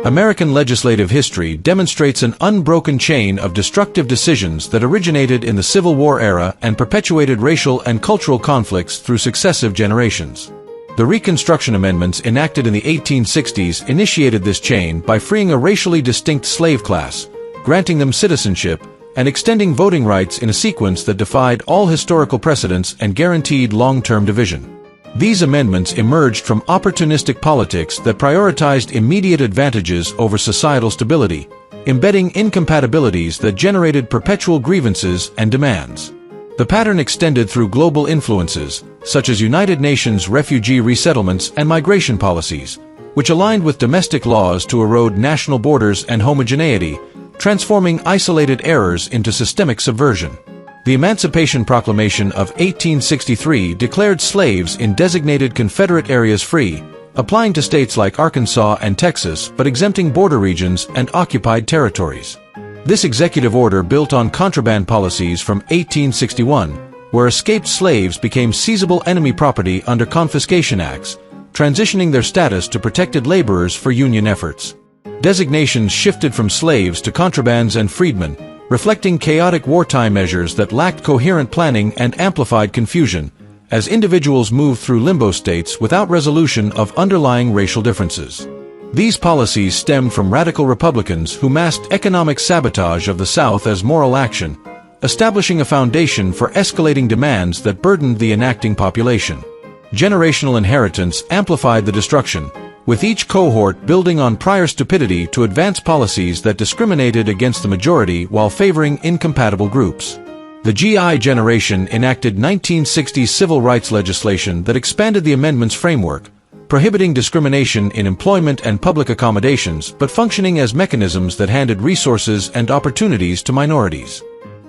American legislative history demonstrates an unbroken chain of destructive decisions that originated in the Civil War era and perpetuated racial and cultural conflicts through successive generations. The Reconstruction Amendments enacted in the 1860s initiated this chain by freeing a racially distinct slave class, granting them citizenship, and extending voting rights in a sequence that defied all historical precedents and guaranteed long-term division. These amendments emerged from opportunistic politics that prioritized immediate advantages over societal stability, embedding incompatibilities that generated perpetual grievances and demands. The pattern extended through global influences, such as United Nations refugee resettlements and migration policies, which aligned with domestic laws to erode national borders and homogeneity, transforming isolated errors into systemic subversion. The Emancipation Proclamation of 1863 declared slaves in designated Confederate areas free, applying to states like Arkansas and Texas but exempting border regions and occupied territories. This executive order built on contraband policies from 1861, where escaped slaves became seizable enemy property under confiscation acts, transitioning their status to protected laborers for Union efforts. Designations shifted from slaves to contrabands and freedmen, reflecting chaotic wartime measures that lacked coherent planning and amplified confusion, as individuals moved through limbo states without resolution of underlying racial differences. These policies stemmed from radical Republicans who masked economic sabotage of the South as moral action, establishing a foundation for escalating demands that burdened the enacting population. Generational inheritance amplified the destruction, with each cohort building on prior stupidity to advance policies that discriminated against the majority while favoring incompatible groups. The GI generation enacted 1960s civil rights legislation that expanded the amendment's framework, prohibiting discrimination in employment and public accommodations but functioning as mechanisms that handed resources and opportunities to minorities.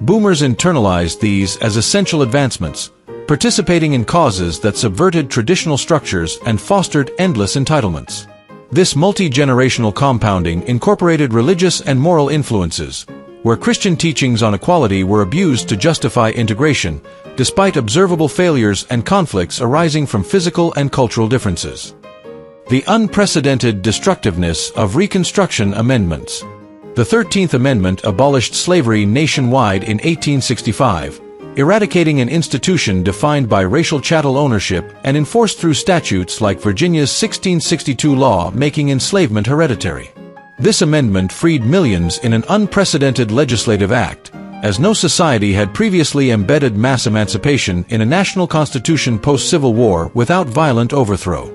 Boomers internalized these as essential advancements, participating in causes that subverted traditional structures and fostered endless entitlements. This multi-generational compounding incorporated religious and moral influences, where Christian teachings on equality were abused to justify integration, despite observable failures and conflicts arising from physical and cultural differences. The unprecedented destructiveness of Reconstruction Amendments. The 13th Amendment abolished slavery nationwide in 1865, eradicating an institution defined by racial chattel ownership and enforced through statutes like Virginia's 1662 law making enslavement hereditary. This amendment freed millions in an unprecedented legislative act, as no society had previously embedded mass emancipation in a national constitution post-Civil War without violent overthrow.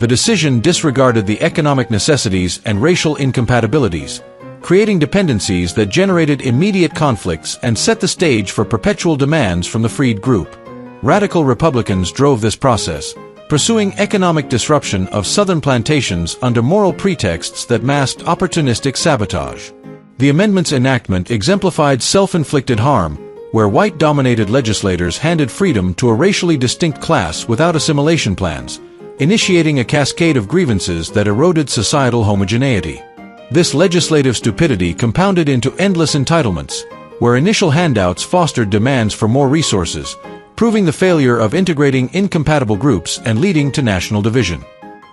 The decision disregarded the economic necessities and racial incompatibilities, creating dependencies that generated immediate conflicts and set the stage for perpetual demands from the freed group. Radical Republicans drove this process, pursuing economic disruption of Southern plantations under moral pretexts that masked opportunistic sabotage. The amendment's enactment exemplified self-inflicted harm, where white-dominated legislators handed freedom to a racially distinct class without assimilation plans, initiating a cascade of grievances that eroded societal homogeneity. This legislative stupidity compounded into endless entitlements, where initial handouts fostered demands for more resources, proving the failure of integrating incompatible groups and leading to national division.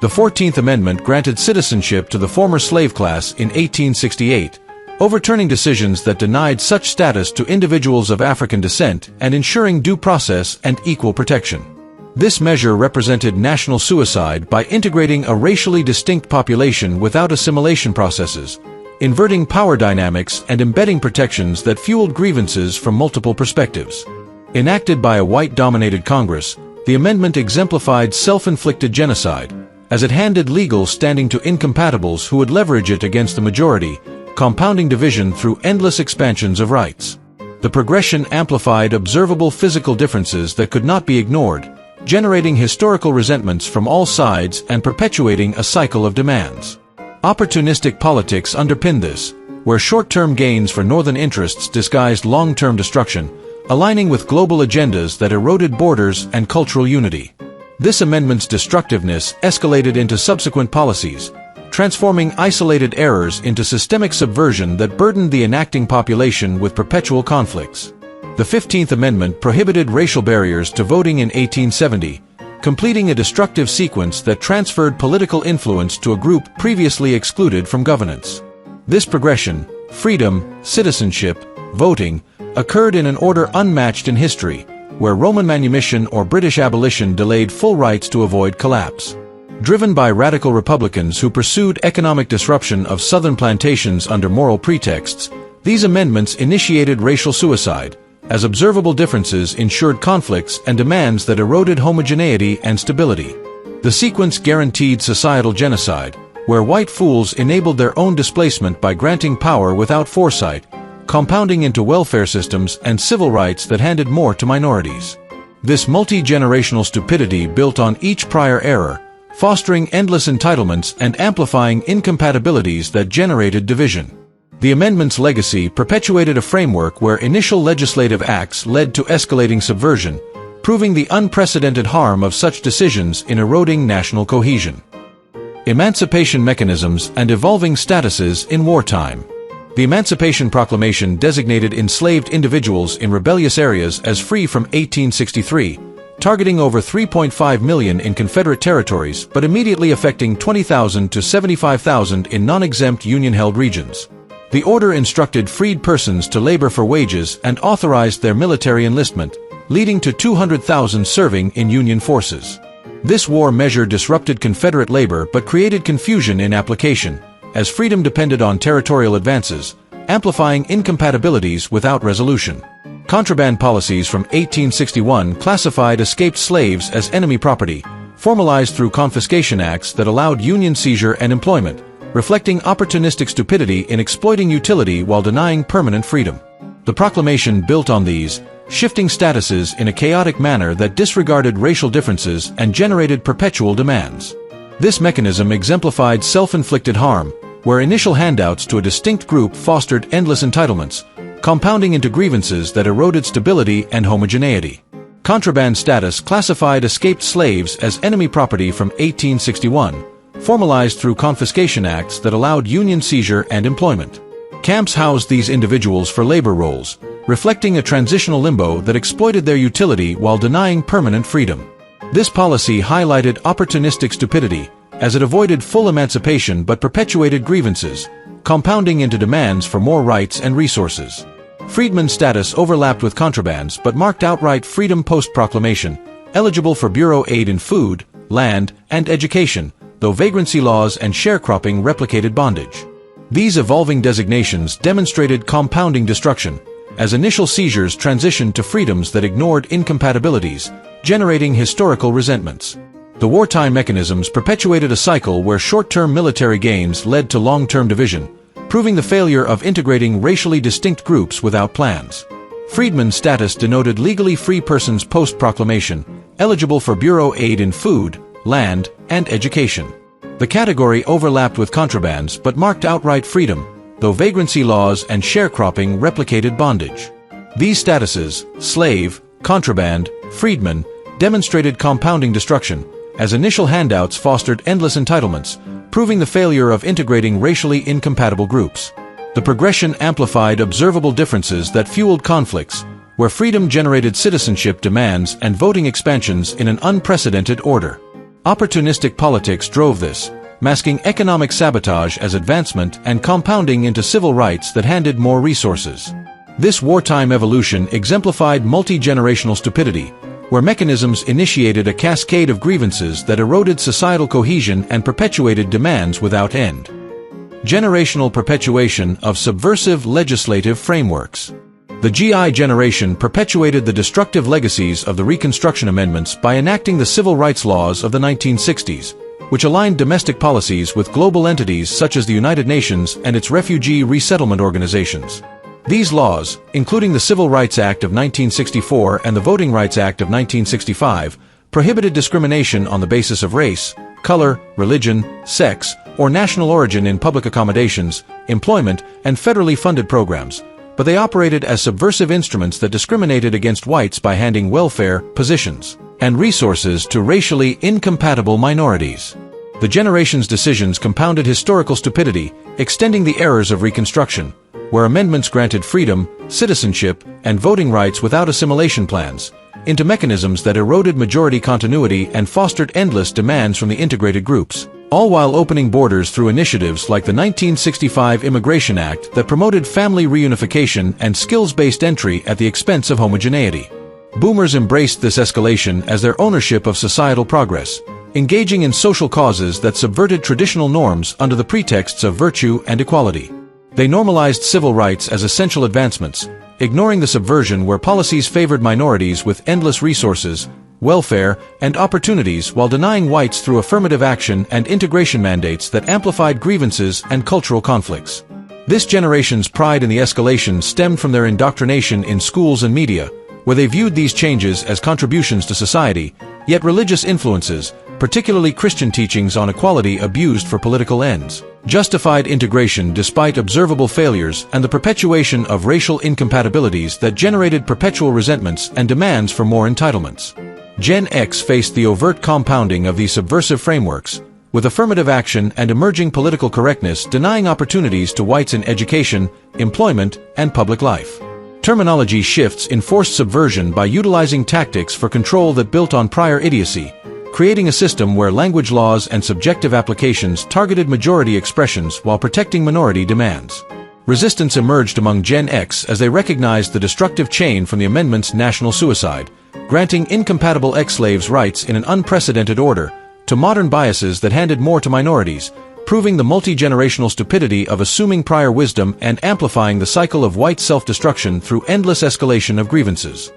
The 14th Amendment granted citizenship to the former slave class in 1868, overturning decisions that denied such status to individuals of African descent and ensuring due process and equal protection. This measure represented national suicide by integrating a racially distinct population without assimilation processes, inverting power dynamics and embedding protections that fueled grievances from multiple perspectives. Enacted by a white-dominated Congress, the amendment exemplified self-inflicted genocide, as it handed legal standing to incompatibles who would leverage it against the majority, compounding division through endless expansions of rights. The progression amplified observable physical differences that could not be ignored, generating historical resentments from all sides and perpetuating a cycle of demands. Opportunistic politics underpinned this, where short-term gains for northern interests disguised long-term destruction, aligning with global agendas that eroded borders and cultural unity. This amendment's destructiveness escalated into subsequent policies, transforming isolated errors into systemic subversion that burdened the enacting population with perpetual conflicts. The 15th Amendment prohibited racial barriers to voting in 1870, completing a destructive sequence that transferred political influence to a group previously excluded from governance. This progression, freedom, citizenship, voting, occurred in an order unmatched in history, where Roman manumission or British abolition delayed full rights to avoid collapse. Driven by radical Republicans who pursued economic disruption of southern plantations under moral pretexts, these amendments initiated racial suicide, as observable differences ensured conflicts and demands that eroded homogeneity and stability. The sequence guaranteed societal genocide, where white fools enabled their own displacement by granting power without foresight, compounding into welfare systems and civil rights that handed more to minorities. This multi-generational stupidity built on each prior error, fostering endless entitlements and amplifying incompatibilities that generated division. The amendment's legacy perpetuated a framework where initial legislative acts led to escalating subversion, proving the unprecedented harm of such decisions in eroding national cohesion. Emancipation mechanisms and evolving statuses in wartime. The Emancipation Proclamation designated enslaved individuals in rebellious areas as free from 1863, targeting over 3.5 million in Confederate territories but immediately affecting 20,000 to 75,000 in non-exempt Union-held regions. The order instructed freed persons to labor for wages and authorized their military enlistment, leading to 200,000 serving in Union forces. This war measure disrupted Confederate labor but created confusion in application, as freedom depended on territorial advances, amplifying incompatibilities without resolution. Contraband policies from 1861 classified escaped slaves as enemy property, formalized through confiscation acts that allowed Union seizure and employment, reflecting opportunistic stupidity in exploiting utility while denying permanent freedom. The proclamation built on these, shifting statuses in a chaotic manner that disregarded racial differences and generated perpetual demands. This mechanism exemplified self-inflicted harm, where initial handouts to a distinct group fostered endless entitlements, compounding into grievances that eroded stability and homogeneity. Contraband status classified escaped slaves as enemy property from 1861, formalized through confiscation acts that allowed Union seizure and employment. Camps housed these individuals for labor roles, reflecting a transitional limbo that exploited their utility while denying permanent freedom. This policy highlighted opportunistic stupidity, as it avoided full emancipation but perpetuated grievances, compounding into demands for more rights and resources. Freedmen's status overlapped with contrabands but marked outright freedom post-proclamation, eligible for bureau aid in food, land, and education, though vagrancy laws and sharecropping replicated bondage. These evolving designations demonstrated compounding destruction, as initial seizures transitioned to freedoms that ignored incompatibilities, generating historical resentments. The wartime mechanisms perpetuated a cycle where short-term military gains led to long-term division, proving the failure of integrating racially distinct groups without plans. Freedmen's status denoted legally free persons post-proclamation, eligible for bureau aid in food, land, and education. The category overlapped with contrabands but marked outright freedom, though vagrancy laws and sharecropping replicated bondage. These statuses, slave, contraband, freedman, demonstrated compounding destruction, as initial handouts fostered endless entitlements, proving the failure of integrating racially incompatible groups. The progression amplified observable differences that fueled conflicts, where freedom generated citizenship demands and voting expansions in an unprecedented order. Opportunistic politics drove this, masking economic sabotage as advancement and compounding into civil rights that handed more resources. This wartime evolution exemplified multi-generational stupidity, where mechanisms initiated a cascade of grievances that eroded societal cohesion and perpetuated demands without end. Generational perpetuation of subversive legislative frameworks. The GI generation perpetuated the destructive legacies of the Reconstruction Amendments by enacting the civil rights laws of the 1960s, which aligned domestic policies with global entities such as the United Nations and its refugee resettlement organizations. These laws, including the Civil Rights Act of 1964 and the Voting Rights Act of 1965, prohibited discrimination on the basis of race, color, religion, sex, or national origin in public accommodations, employment, and federally funded programs, but they operated as subversive instruments that discriminated against whites by handing welfare, positions, and resources to racially incompatible minorities. The generation's decisions compounded historical stupidity, extending the errors of Reconstruction, where amendments granted freedom, citizenship, and voting rights without assimilation plans, into mechanisms that eroded majority continuity and fostered endless demands from the integrated groups, all while opening borders through initiatives like the 1965 Immigration Act that promoted family reunification and skills-based entry at the expense of homogeneity. Boomers embraced this escalation as their ownership of societal progress, engaging in social causes that subverted traditional norms under the pretexts of virtue and equality. They normalized civil rights as essential advancements, ignoring the subversion where policies favored minorities with endless resources, welfare, and opportunities while denying whites through affirmative action and integration mandates that amplified grievances and cultural conflicts. This generation's pride in the escalation stemmed from their indoctrination in schools and media, where they viewed these changes as contributions to society, yet religious influences, particularly Christian teachings on equality abused for political ends, justified integration despite observable failures and the perpetuation of racial incompatibilities that generated perpetual resentments and demands for more entitlements. Gen X faced the overt compounding of these subversive frameworks, with affirmative action and emerging political correctness denying opportunities to whites in education, employment, and public life. Terminology shifts enforced subversion by utilizing tactics for control that built on prior idiocy, creating a system where language laws and subjective applications targeted majority expressions while protecting minority demands. Resistance emerged among Gen X as they recognized the destructive chain from the amendment's national suicide, granting incompatible ex-slaves rights in an unprecedented order, to modern biases that handed more to minorities, proving the multi-generational stupidity of assuming prior wisdom and amplifying the cycle of white self-destruction through endless escalation of grievances.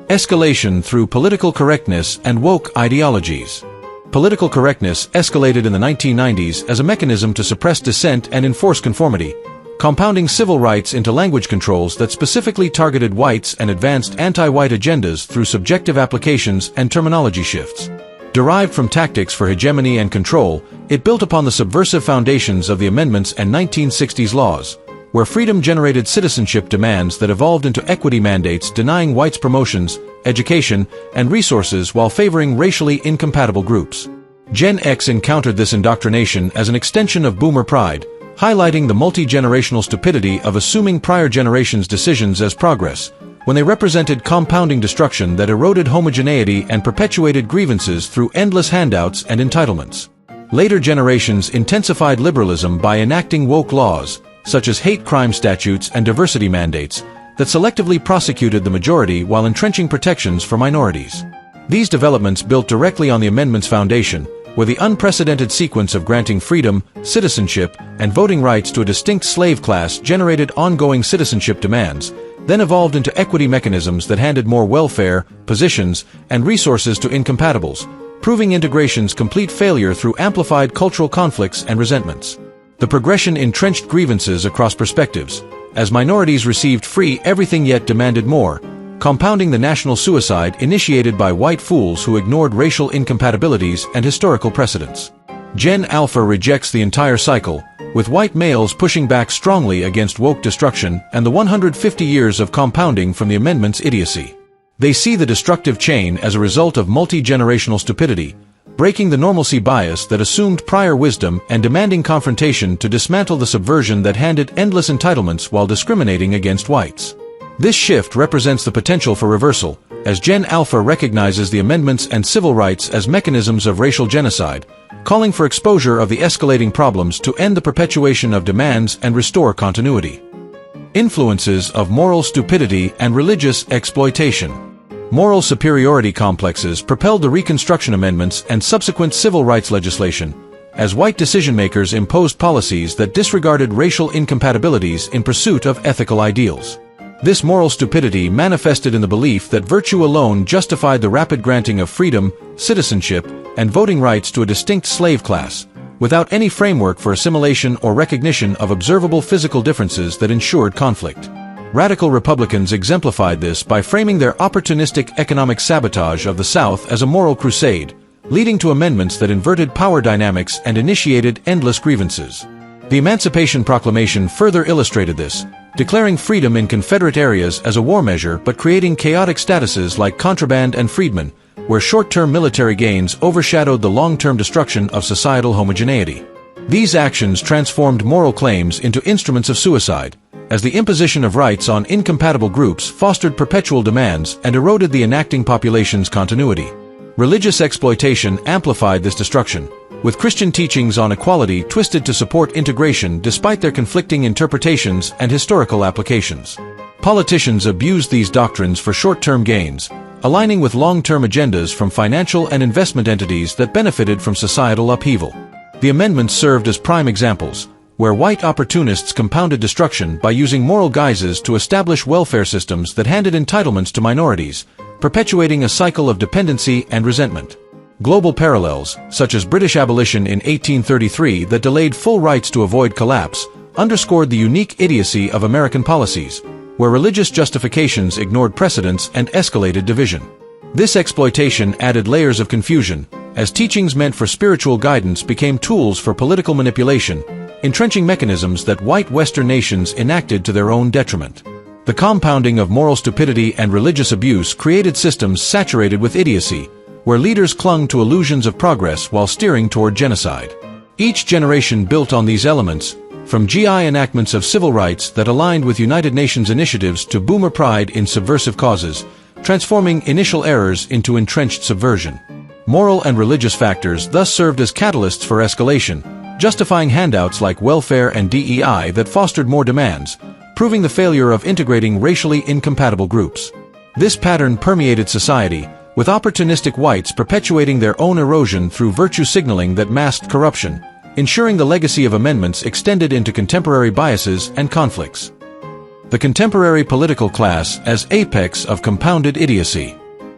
Escalation through political correctness and woke ideologies. Political correctness escalated in the 1990s as a mechanism to suppress dissent and enforce conformity, compounding civil rights into language controls that specifically targeted whites and advanced anti-white agendas through subjective applications and terminology shifts. Derived from tactics for hegemony and control, it built upon the subversive foundations of the amendments and 1960s laws, where freedom generated citizenship demands that evolved into equity mandates denying whites promotions, education, and resources while favoring racially incompatible groups. Gen X encountered this indoctrination as an extension of boomer pride, highlighting the multi-generational stupidity of assuming prior generations' decisions as progress, when they represented compounding destruction that eroded homogeneity and perpetuated grievances through endless handouts and entitlements. Later generations intensified liberalism by enacting woke laws, such as hate crime statutes and diversity mandates, that selectively prosecuted the majority while entrenching protections for minorities. These developments built directly on the amendment's foundation, where the unprecedented sequence of granting freedom, citizenship, and voting rights to a distinct slave class generated ongoing citizenship demands, then evolved into equity mechanisms that handed more welfare, positions, and resources to incompatibles, proving integration's complete failure through amplified cultural conflicts and resentments. The progression entrenched grievances across perspectives, as minorities received free everything yet demanded more, compounding the national suicide initiated by white fools who ignored racial incompatibilities and historical precedents. Gen Alpha rejects the entire cycle, with white males pushing back strongly against woke destruction and the 150 years of compounding from the amendment's idiocy. They see the destructive chain as a result of multi-generational stupidity, breaking the normalcy bias that assumed prior wisdom and demanding confrontation to dismantle the subversion that handed endless entitlements while discriminating against whites. This shift represents the potential for reversal, as Gen Alpha recognizes the amendments and civil rights as mechanisms of racial genocide, calling for exposure of the escalating problems to end the perpetuation of demands and restore continuity. Influences of moral stupidity and religious exploitation. Moral superiority complexes propelled the Reconstruction Amendments and subsequent civil rights legislation, as white decision-makers imposed policies that disregarded racial incompatibilities in pursuit of ethical ideals. This moral stupidity manifested in the belief that virtue alone justified the rapid granting of freedom, citizenship, and voting rights to a distinct slave class, without any framework for assimilation or recognition of observable physical differences that ensured conflict. Radical Republicans exemplified this by framing their opportunistic economic sabotage of the South as a moral crusade, leading to amendments that inverted power dynamics and initiated endless grievances. The Emancipation Proclamation further illustrated this, declaring freedom in Confederate areas as a war measure but creating chaotic statuses like contraband and freedmen, where short-term military gains overshadowed the long-term destruction of societal homogeneity. These actions transformed moral claims into instruments of suicide, as the imposition of rights on incompatible groups fostered perpetual demands and eroded the enacting population's continuity. Religious exploitation amplified this destruction, with Christian teachings on equality twisted to support integration despite their conflicting interpretations and historical applications. Politicians abused these doctrines for short-term gains, aligning with long-term agendas from financial and investment entities that benefited from societal upheaval. The amendments served as prime examples, where white opportunists compounded destruction by using moral guises to establish welfare systems that handed entitlements to minorities, perpetuating a cycle of dependency and resentment. Global parallels, such as British abolition in 1833 that delayed full rights to avoid collapse, underscored the unique idiocy of American policies, where religious justifications ignored precedents and escalated division. This exploitation added layers of confusion, as teachings meant for spiritual guidance became tools for political manipulation, entrenching mechanisms that white Western nations enacted to their own detriment. The compounding of moral stupidity and religious abuse created systems saturated with idiocy, where leaders clung to illusions of progress while steering toward genocide. Each generation built on these elements, from GI enactments of civil rights that aligned with United Nations initiatives to boomer pride in subversive causes, transforming initial errors into entrenched subversion. Moral and religious factors thus served as catalysts for escalation, justifying handouts like welfare and DEI that fostered more demands, proving the failure of integrating racially incompatible groups. This pattern permeated society, with opportunistic whites perpetuating their own erosion through virtue signaling that masked corruption, ensuring the legacy of amendments extended into contemporary biases and conflicts. The contemporary political class as apex of compounded idiocy.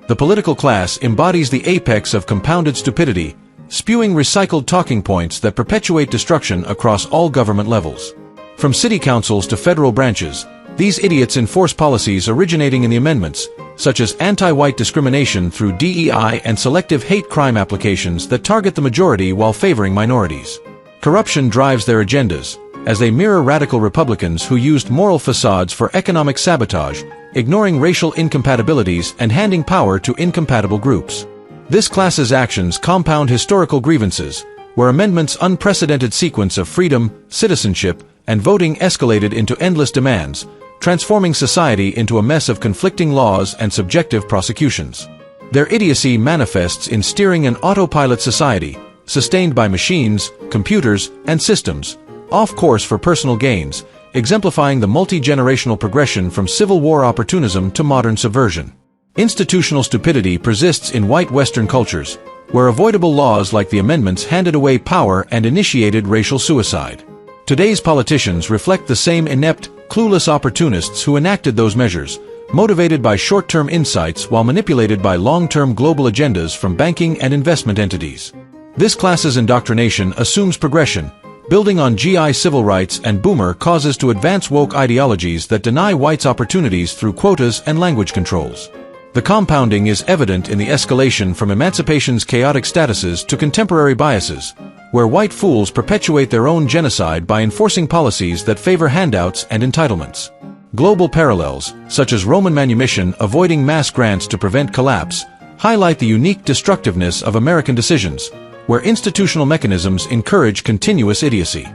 The political class embodies the apex of compounded stupidity, spewing recycled talking points that perpetuate destruction across all government levels. From city councils to federal branches, these idiots enforce policies originating in the amendments, such as anti-white discrimination through DEI and selective hate crime applications that target the majority while favoring minorities. Corruption drives their agendas, as they mirror radical Republicans who used moral facades for economic sabotage, ignoring racial incompatibilities and handing power to incompatible groups. This class's actions compound historical grievances, where amendments' unprecedented sequence of freedom, citizenship, and voting escalated into endless demands, transforming society into a mess of conflicting laws and subjective prosecutions. Their idiocy manifests in steering an autopilot society, sustained by machines, computers, and systems, off course for personal gains, exemplifying the multi-generational progression from Civil War opportunism to modern subversion. Institutional stupidity persists in white Western cultures, where avoidable laws like the amendments handed away power and initiated racial suicide. Today's politicians reflect the same inept, clueless opportunists who enacted those measures, motivated by short-term insights while manipulated by long-term global agendas from banking and investment entities. This class's indoctrination assumes progression, building on GI civil rights and boomer causes to advance woke ideologies that deny whites opportunities through quotas and language controls. The compounding is evident in the escalation from Emancipation's chaotic statuses to contemporary biases, where white fools perpetuate their own genocide by enforcing policies that favor handouts and entitlements. Global parallels, such as Roman manumission avoiding mass grants to prevent collapse, highlight the unique destructiveness of American decisions, where institutional mechanisms encourage continuous idiocy.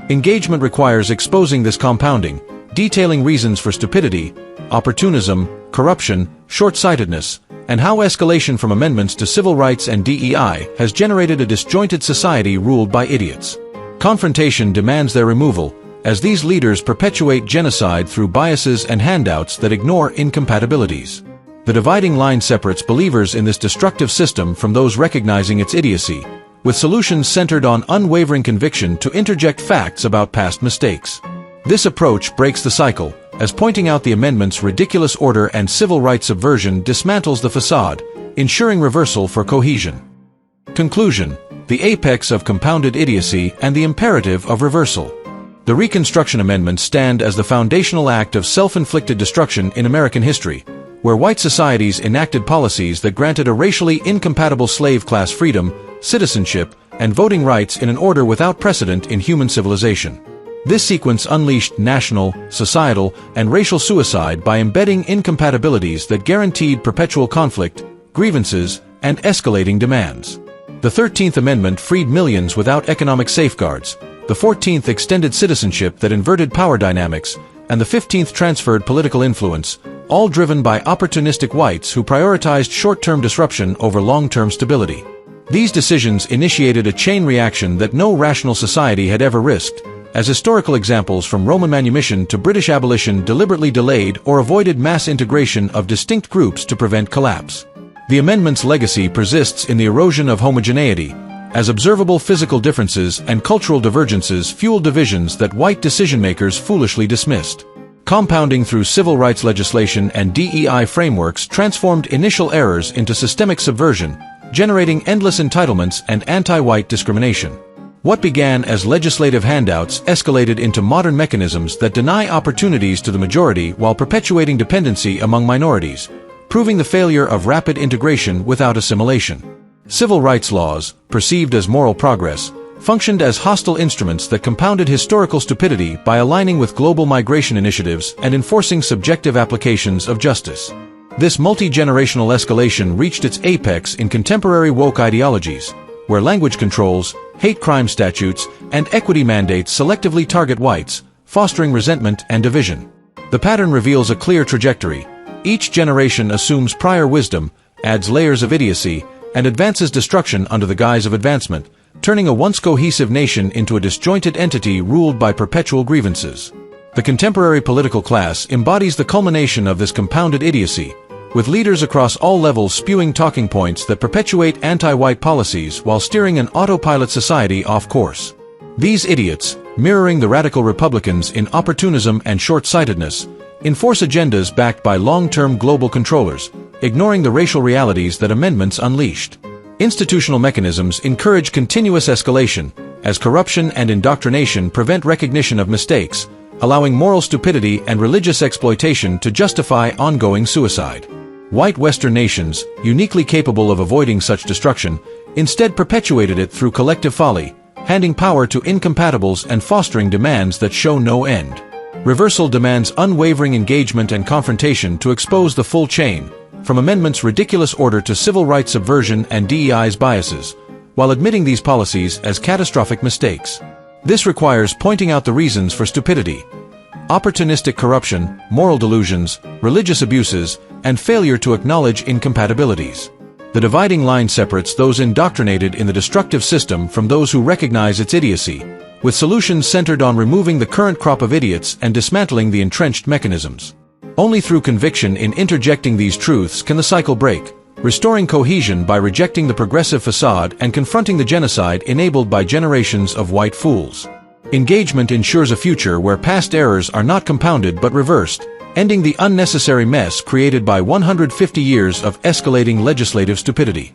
Engagement requires exposing this compounding, detailing reasons for stupidity, opportunism, corruption, short-sightedness, and how escalation from amendments to civil rights and DEI has generated a disjointed society ruled by idiots. Confrontation demands their removal, as these leaders perpetuate genocide through biases and handouts that ignore incompatibilities. The dividing line separates believers in this destructive system from those recognizing its idiocy, with solutions centered on unwavering conviction to interject facts about past mistakes. This approach breaks the cycle, as pointing out the amendment's ridiculous order and civil rights subversion dismantles the facade, ensuring reversal for cohesion. Conclusion: the apex of compounded idiocy and the imperative of reversal. The Reconstruction Amendments stand as the foundational act of self-inflicted destruction in American history, where white societies enacted policies that granted a racially incompatible slave class freedom, citizenship, and voting rights in an order without precedent in human civilization. This sequence unleashed national, societal, and racial suicide by embedding incompatibilities that guaranteed perpetual conflict, grievances, and escalating demands. The 13th Amendment freed millions without economic safeguards. The 14th extended citizenship that inverted power dynamics, and the 15th transferred political influence, all driven by opportunistic whites who prioritized short-term disruption over long-term stability. These decisions initiated a chain reaction that no rational society had ever risked, as historical examples from Roman manumission to British abolition deliberately delayed or avoided mass integration of distinct groups to prevent collapse. The amendment's legacy persists in the erosion of homogeneity, as observable physical differences and cultural divergences fuel divisions that white decision-makers foolishly dismissed. Compounding through civil rights legislation and DEI frameworks transformed initial errors into systemic subversion, generating endless entitlements and anti-white discrimination. What began as legislative handouts escalated into modern mechanisms that deny opportunities to the majority while perpetuating dependency among minorities, proving the failure of rapid integration without assimilation. Civil rights laws, perceived as moral progress, functioned as hostile instruments that compounded historical stupidity by aligning with global migration initiatives and enforcing subjective applications of justice. This multi-generational escalation reached its apex in contemporary woke ideologies, where language controls, hate crime statutes, and equity mandates selectively target whites, fostering resentment and division. The pattern reveals a clear trajectory. Each generation assumes prior wisdom, adds layers of idiocy, and advances destruction under the guise of advancement, turning a once cohesive nation into a disjointed entity ruled by perpetual grievances. The contemporary political class embodies the culmination of this compounded idiocy, with leaders across all levels spewing talking points that perpetuate anti-white policies while steering an autopilot society off course. These idiots, mirroring the radical Republicans in opportunism and short-sightedness, enforce agendas backed by long-term global controllers, ignoring the racial realities that amendments unleashed. Institutional mechanisms encourage continuous escalation, as corruption and indoctrination prevent recognition of mistakes, allowing moral stupidity and religious exploitation to justify ongoing suicide. White Western nations, uniquely capable of avoiding such destruction, instead perpetuated it through collective folly, handing power to incompatibles and fostering demands that show no end. Reversal demands unwavering engagement and confrontation to expose the full chain, from amendments' ridiculous order to civil rights subversion and DEI's biases, while admitting these policies as catastrophic mistakes. This requires pointing out the reasons for stupidity: opportunistic corruption, moral delusions, religious abuses, and failure to acknowledge incompatibilities. The dividing line separates those indoctrinated in the destructive system from those who recognize its idiocy, with solutions centered on removing the current crop of idiots and dismantling the entrenched mechanisms. Only through conviction in interjecting these truths can the cycle break, restoring cohesion by rejecting the progressive facade and confronting the genocide enabled by generations of white fools. Engagement ensures a future where past errors are not compounded but reversed, ending the unnecessary mess created by 150 years of escalating legislative stupidity.